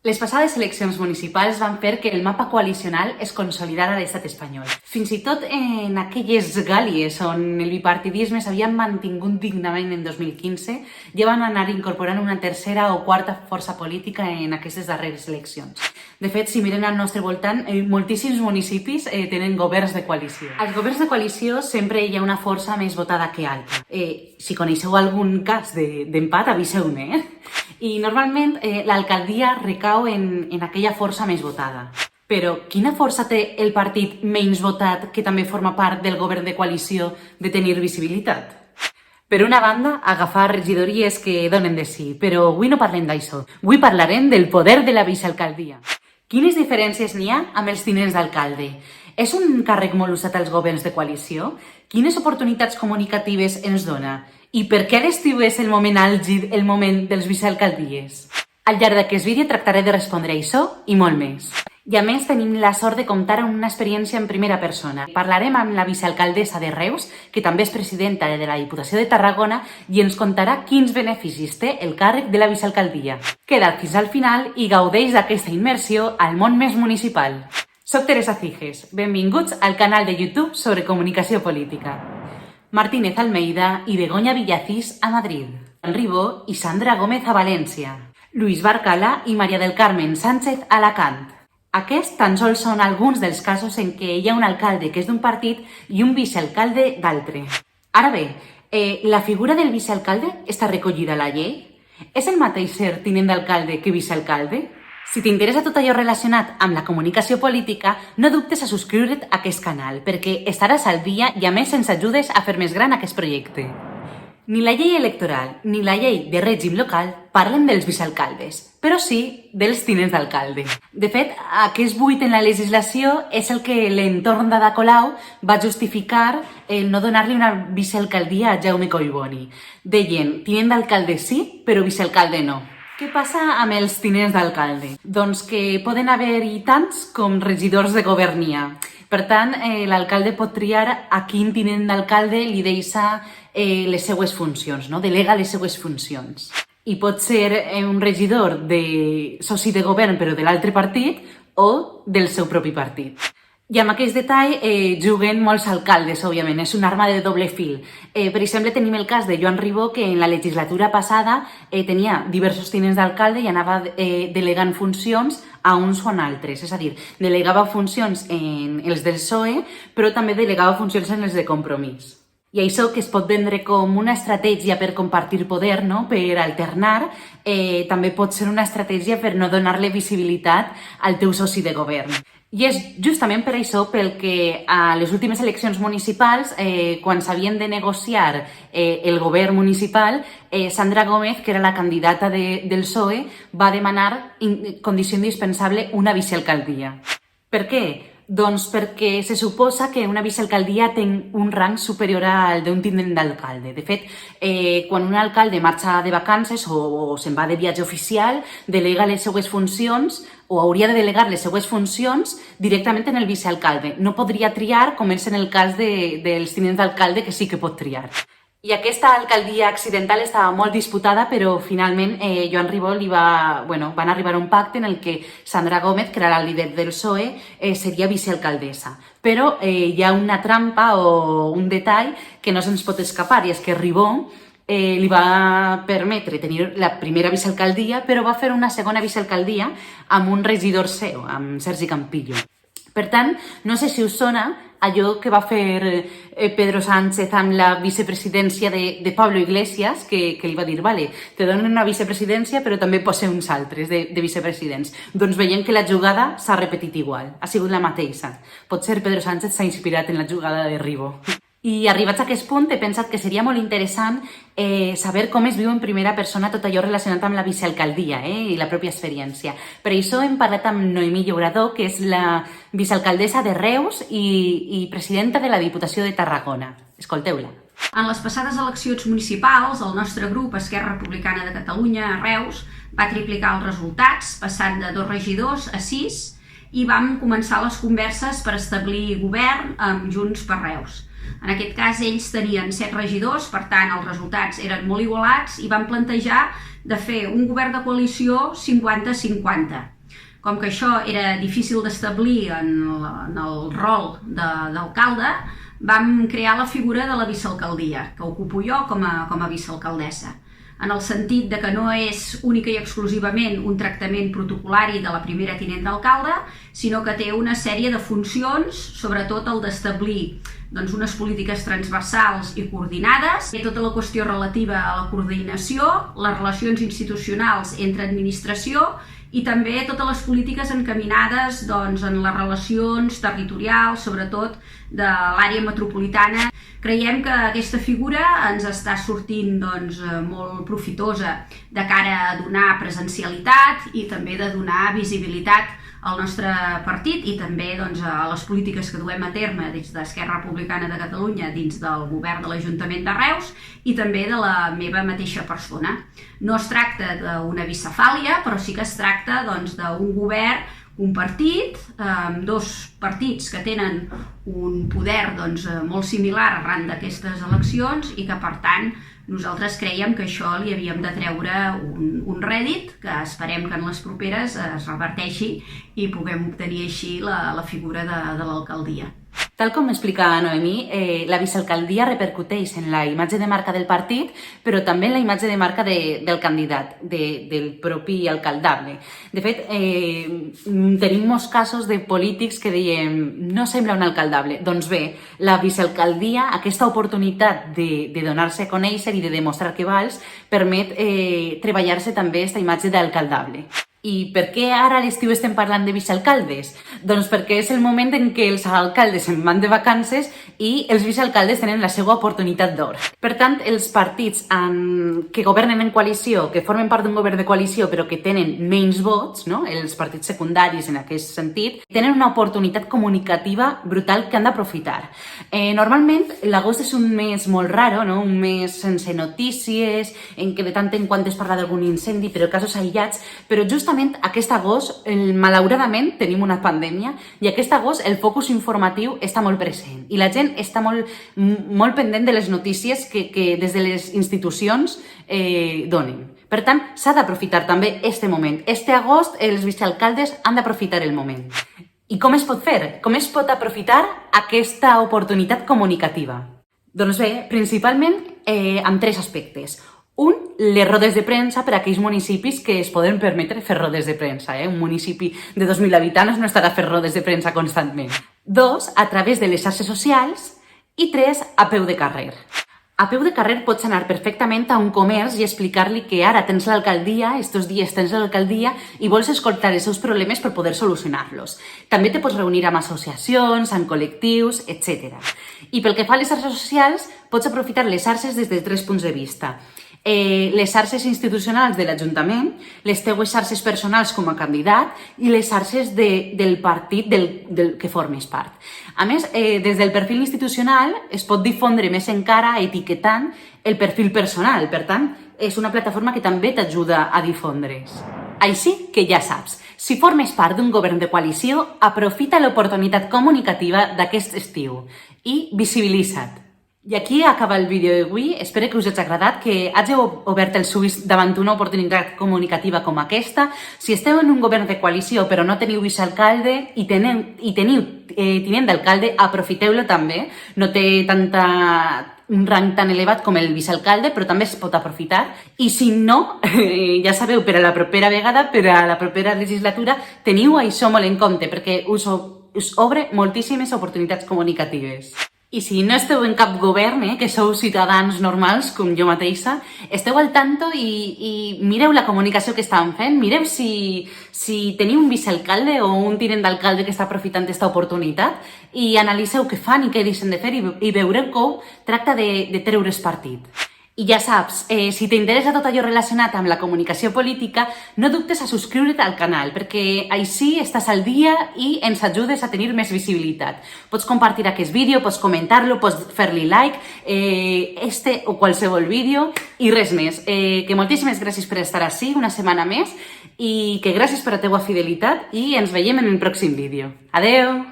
Les passades eleccions municipals van fer que el mapa coalicional es consolidara a l'estat espanyol. Fins i tot en aquelles gàlies on el bipartidisme s'havia mantingut dignament en 2015, ja van anar incorporant una tercera o quarta força política en aquestes darreres eleccions. De fet, si miren al nostre voltant, moltíssims municipis tenen governs de coalició. Als governs de coalició sempre hi ha una força més votada que altra. Si coneixeu algun cas d'empat, aviseu-me, I normalment l'alcaldia recau en aquella força més votada. Però quina força té el partit menys votat que també forma part del govern de coalició de tenir visibilitat? Per una banda, agafar regidories que donen de sí, però avui no parlem d'això. Avui parlarem del poder de la vicealcaldia. Quines diferències n'hi ha amb els tinents d'alcalde? És un càrrec molt usat als governs de coalició? Quines oportunitats comunicatives ens dona? I per què l'estiu és el moment àlgid, el moment dels vicealcaldies? Al llarg d'aquest vídeo tractaré de respondre a això i molt més. I a més tenim la sort de comptar amb una experiència en primera persona. Parlarem amb la vicealcaldessa de Reus, que també és presidenta de la Diputació de Tarragona, i ens contarà quins beneficis té el càrrec de la vicealcaldia. Queda't fins al final i gaudeix d'aquesta immersió al món més municipal. Soc Teresa Ciges. Benvinguts al canal de YouTube sobre comunicació política. Martínez Almeida i Begoña Villacís a Madrid, Joan Ribó i Sandra Gómez a València, Luis Barcala i María del Carmen Sánchez a Alacant. Aquests tan sols són alguns dels casos en què hi ha un alcalde que és d'un partit i un vicealcalde d'altre. Ara bé, la figura del vicealcalde està recollida a la llei? És el mateix ser tinent d'alcalde que vicealcalde? Si t'interessa tot allò relacionat amb la comunicació política, no dubtes a subscriure't a aquest canal, perquè estaràs al dia i a més ens ajudes a fer més gran aquest projecte. Ni la llei electoral ni la llei de règim local parlen dels vicealcaldes, però sí dels tinents d'alcalde. De fet, aquest buit en la legislació és el que l'entorn d'Ada Colau va justificar el no donar-li una vicealcaldia a Jaume Collboni. Deien, tinent d'alcalde sí, però vicealcalde no. Què passa amb els tinents d'alcalde? Doncs que poden haver-hi tants com regidors de govern n'hi ha. Per tant, l'alcalde pot triar a quin tinent d'alcalde li deixa les seues funcions, no? Delega les seues funcions. I pot ser un regidor de soci de govern però de l'altre partit o del seu propi partit. I amb aquest detall juguen molts alcaldes, òbviament, és una arma de doble fil. Per exemple, tenim el cas de Joan Ribó, que en la legislatura passada tenia diversos tinents d'alcalde i anava delegant funcions a uns o a altres. És a dir, delegava funcions en els del PSOE, però també delegava funcions en els de Compromís. I això, que es pot vendre com una estratègia per compartir poder, no? Per alternar, també pot ser una estratègia per no donar-li visibilitat al teu soci de govern. I és justament per això pel que a les últimes eleccions municipals, quan s'havien de negociar el govern municipal, Sandra Gómez, que era la candidata del PSOE, va demanar condició indispensable una vicealcaldia. Per què? Doncs perquè se suposa que una vicealcaldia té un rang superior al d'un tinent d'alcalde. De fet, quan un alcalde marxa de vacances o se'n va de viatge oficial, delega les seues funcions o hauria de delegar les seues funcions directament en el vicealcalde. No podria triar, com és en el cas dels tinents d'alcalde, que sí que pot triar. I aquesta alcaldia accidental estava molt disputada, però finalment Joan Ribó van arribar a un pacte en el que Sandra Gómez, que era la líder del PSOE, seria vicealcaldessa. Però hi ha una trampa o un detall que no se'ns pot escapar, i és que Ribó li va permetre tenir la primera vicealcaldia, però va fer una segona vicealcaldia amb un regidor seu, amb Sergi Campillo. Per tant, no sé si us sona allò que va fer Pedro Sánchez amb la vicepresidència de Pablo Iglesias, que li va dir, vale, te donen una vicepresidència, però també posem uns altres de vicepresidents. Doncs veiem que la jugada s'ha repetit igual, ha sigut la mateixa. Potser Pedro Sánchez s'ha inspirat en la jugada de Ribó. I arribats a aquest punt he pensat que seria molt interessant saber com es viu en primera persona tot allò relacionat amb la vicealcaldia i la pròpia experiència. Per això hem parlat amb Noemí Llauradó, que és la vicealcaldessa de Reus i presidenta de la Diputació de Tarragona. Escolteu-la. En les passades eleccions municipals, el nostre grup Esquerra Republicana de Catalunya a Reus va triplicar els resultats, passant de 2 regidors a 6, i vam començar les converses per establir govern amb Junts per Reus. En aquest cas ells tenien 7 regidors, per tant els resultats eren molt igualats i van plantejar de fer un govern de coalició 50-50. Com que això era difícil d'establir en el rol d'alcalde, vam crear la figura de la vicealcaldia, que ocupo jo com a vicealcaldessa, en el sentit de que no és única i exclusivament un tractament protocolari de la primera tinent d'alcalde, sinó que té una sèrie de funcions, sobretot el d'establir unes polítiques transversals i coordinades, i tota la qüestió relativa a la coordinació, les relacions institucionals entre administració i també totes les polítiques encaminades en les relacions territorials, sobretot de l'àrea metropolitana. Creiem que aquesta figura ens està sortint molt profitosa de cara a donar presencialitat i també de donar visibilitat al nostre partit i també a les polítiques que duem a terme des d'Esquerra Republicana de Catalunya dins del govern de l'Ajuntament de Reus i també de la meva mateixa persona. No es tracta d'una bicefàlia, però sí que es tracta d'un govern compartit amb 2 partits que tenen un poder molt similar arran d'aquestes eleccions i que, per tant, nosaltres creiem que això li havíem de treure un rèdit que esperem que en les properes es reverteixi i puguem obtenir així la figura de l'alcaldia. Tal com explica Noemí, la vicealcaldia repercuteix en la imatge de marca del partit, però també en la imatge de marca del candidat, del propi alcaldable. De fet, tenim molts casos de polítics que diem no sembla un alcaldable. Doncs bé, la vicealcaldia, aquesta oportunitat de donar-se a conèixer i de demostrar que vals, permet treballar-se també aquesta imatge d'alcaldable. I per què ara a l'estiu estem parlant de vicealcaldes? Doncs perquè és el moment en què els alcaldes se'n van de vacances i els vicealcaldes tenen la seva oportunitat d'or. Per tant, els partits que governen en coalició, que formen part d'un govern de coalició però que tenen menys vots, no? Els partits secundaris en aquest sentit, tenen una oportunitat comunicativa brutal que han d'aprofitar. Normalment, l'agost és un mes molt raro, no? Un mes sense notícies, en què de tant en quant es parla d'algun incendi, però casos aïllats, però justament aquest agost, malauradament, tenim una pandèmia i aquest agost el focus informatiu està molt present i la gent està molt pendent de les notícies que des de les institucions donen. Per tant, s'ha d'aprofitar també aquest moment. Este agost els vicealcaldes han d'aprofitar el moment. I com es pot fer? Com es pot aprofitar aquesta oportunitat comunicativa? Doncs bé, principalment amb 3 aspectes. Un, les rodes de premsa per a aquells municipis que es poden permetre fer rodes de premsa. Un municipi de 2.000 habitants no estarà fent rodes de premsa constantment. 2, a través de les xarxes socials. I 3, a peu de carrer. A peu de carrer pots anar perfectament a un comerç i explicar-li que ara tens l'alcaldia, estos dies tens l'alcaldia i vols escoltar els seus problemes per poder solucionar-los. També te pots reunir amb associacions, amb col·lectius, etc. I pel que fa a les xarxes socials, pots aprofitar les xarxes des de 3 punts de vista. Les xarxes institucionals de l'Ajuntament, les teues xarxes personals com a candidat i les xarxes del partit del que formes part. A més, des del perfil institucional es pot difondre més encara etiquetant el perfil personal. Per tant, és una plataforma que també t'ajuda a difondre's. Així que ja saps, si formes part d'un govern de coalició, aprofita l'oportunitat comunicativa d'aquest estiu i visibilitza't. I aquí acaba el vídeo d'avui. Espero que us hagi agradat, que hàgiu obert els ulls davant una oportunitat comunicativa com aquesta. Si esteu en un govern de coalició però no teniu vicealcalde i teniu tinent d'alcalde, aprofiteu-lo també. No té un rang tan elevat com el vicealcalde, però també es pot aprofitar. I si no, ja sabeu, per a la propera vegada, per a la propera legislatura, teniu això molt en compte, perquè us obre moltíssimes oportunitats comunicatives. I si no esteu en cap govern, que sou ciutadans normals, com jo mateixa, esteu al tanto i mireu la comunicació que estan fent, mireu si teniu un vicealcalde o un tinent d'alcalde que està aprofitant aquesta oportunitat i analitzeu què fan i què deixen de fer i veureu com tracta de treure's partit. I ja saps, si t'interessa tot allò relacionat amb la comunicació política, no dubtes a subscriure't al canal, perquè així estàs al dia i ens ajudes a tenir més visibilitat. Pots compartir aquest vídeo, pots comentar-lo, pots fer-li like, este o qualsevol vídeo, i res més. Que moltíssimes gràcies per estar ací una setmana més i que gràcies per la teua fidelitat i ens veiem en el pròxim vídeo. Adeu!